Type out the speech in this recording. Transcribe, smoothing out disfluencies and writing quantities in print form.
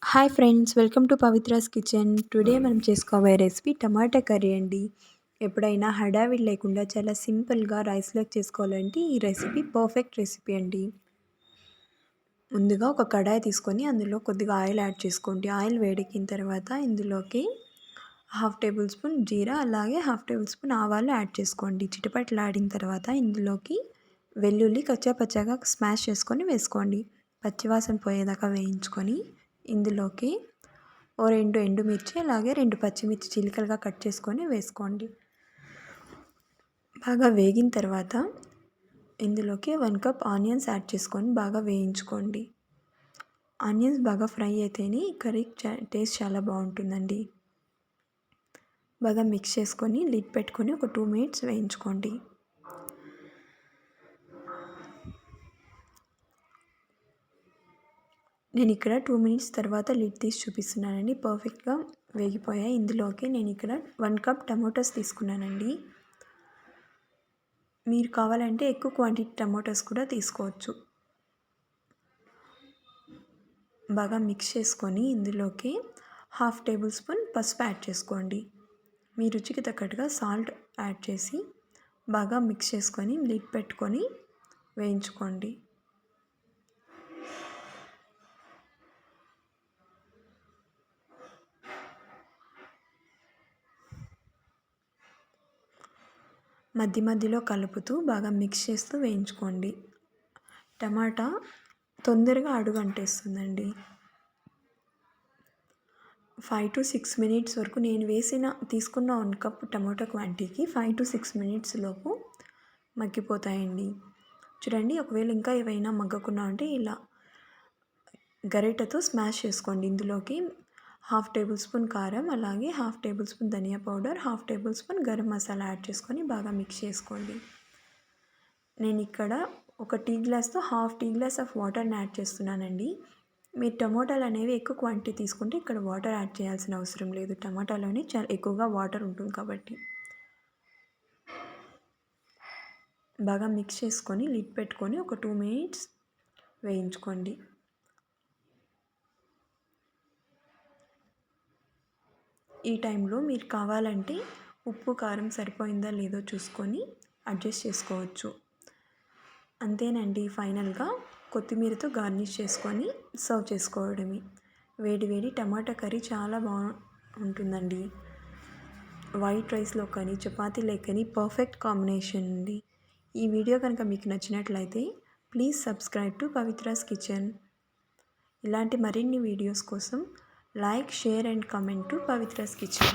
Hi friends, welcome to Pavithra's kitchen. Today మనం చేసుకోబోయే recipe టమాటా curry అండి. ఎప్పుడైనా హడావిడి లేకుండా చాలా సింపుల్గా రైస్లోకి చేసుకోవాలంటే ఈ రెసిపీ పర్ఫెక్ట్ రెసిపీ అండి. ముందుగా ఒక కడాయి తీసుకొని అందులో కొద్దిగా ఆయిల్ యాడ్ చేసుకోండి. ఆయిల్ వేడెక్కిన తర్వాత ఇందులోకి హాఫ్ టేబుల్ స్పూన్ జీరా అలాగే హాఫ్ టేబుల్ స్పూన్ ఆవాలు యాడ్ చేసుకోండి. చిటపటలాడిన తర్వాత ఇందులోకి వెల్లుల్లి కచ్చాపచ్చాగా స్మాష్ చేసుకొని వేసుకోండి. పచ్చివాసన పోయేదాకా వేయించుకొని ఇందులోకి ఓ 2 ఎండుమిర్చి అలాగే 2 పచ్చిమిర్చి చిలుకలుగా కట్ చేసుకొని వేసుకోండి. బాగా వేగిన తర్వాత ఇందులోకి 1 కప్ ఆనియన్స్ యాడ్ చేసుకొని బాగా వేయించుకోండి. ఆనియన్స్ బాగా ఫ్రై అయితేనే కర్రీ టేస్ట్ చాలా బాగుంటుందండి. బాగా మిక్స్ చేసుకొని లిడ్ పెట్టుకొని ఒక 2 మినిట్స్ వేయించుకోండి. నేను ఇక్కడ 2 మినిట్స్ తర్వాత లిడ్ తీసి చూపిస్తున్నానండి. పర్ఫెక్ట్గా వేగిపోయాయి. ఇందులోకి నేను ఇక్కడ 1 కప్ టమోటాస్ తీసుకున్నానండి. మీరు కావాలంటే ఎక్కువ క్వాంటిటీ టమోటాస్ కూడా తీసుకోవచ్చు. బాగా మిక్స్ చేసుకొని ఇందులోకి హాఫ్ టేబుల్ స్పూన్ పసుపు యాడ్ చేసుకోండి. మీ రుచికి తగ్గట్టుగా సాల్ట్ యాడ్ చేసి బాగా మిక్స్ చేసుకొని లిడ్ పెట్టుకొని వేయించుకోండి. మధ్య మధ్యలో కలుపుతూ బాగా మిక్స్ చేస్తూ వేయించుకోండి. టమాటా తొందరగా అడుగు అంటేస్తుందండి. 5 to 6 మినిట్స్ వరకు నేను తీసుకున్న 1 కప్ టమాటా క్వాంటిటీకి 5 to 6 మినిట్స్ లోపు మగ్గిపోతాయండి. చూడండి, ఒకవేళ ఇంకా ఏవైనా మగ్గకుండా ఉంటే ఇలా గరిటెతో స్మాష్ చేసుకోండి. ఇందులోకి హాఫ్ టేబుల్ స్పూన్ కారం అలాగే హాఫ్ టేబుల్ స్పూన్ ధనియా powder, half tablespoon garam masala add చేసుకొని బాగా మిక్స్ చేసుకోండి. నేను ఇక్కడ ఒక టీ గ్లాస్తో హాఫ్ టీ గ్లాస్ ఆఫ్ వాటర్ని యాడ్ చేస్తున్నానండి. మీరు టమోటాలు అనేవి ఎక్కువ క్వాంటిటీ తీసుకుంటే ఇక్కడ వాటర్ యాడ్ చేయాల్సిన అవసరం లేదు. టమాటాలోనే చాలా ఎక్కువగా వాటర్ ఉంటుంది కాబట్టి. బాగా మిక్స్ చేసుకొని లిడ్ పెట్టుకొని ఒక 2 మినిట్స్ వేయించుకోండి. ఈ టైంలో మీరు కావాలంటే ఉప్పు కారం సరిపోయిందా లేదో చూసుకొని అడ్జస్ట్ చేసుకోవచ్చు. అంతేనండి, ఫైనల్గా కొత్తిమీరతో గార్నిష్ చేసుకొని సర్వ్ చేసుకోవడమే. వేడి వేడి టమాటా కర్రీ చాలా బాగుంటుందండి. వైట్ రైస్లో కానీ చపాతీలో కానీ పర్ఫెక్ట్ కాంబినేషన్ అండి. ఈ వీడియో కనుక మీకు నచ్చినట్లయితే please subscribe to Pavithra's kitchen. ఇలాంటి మరిన్ని వీడియోస్ కోసం like, share and comment to Pavithra's kitchen.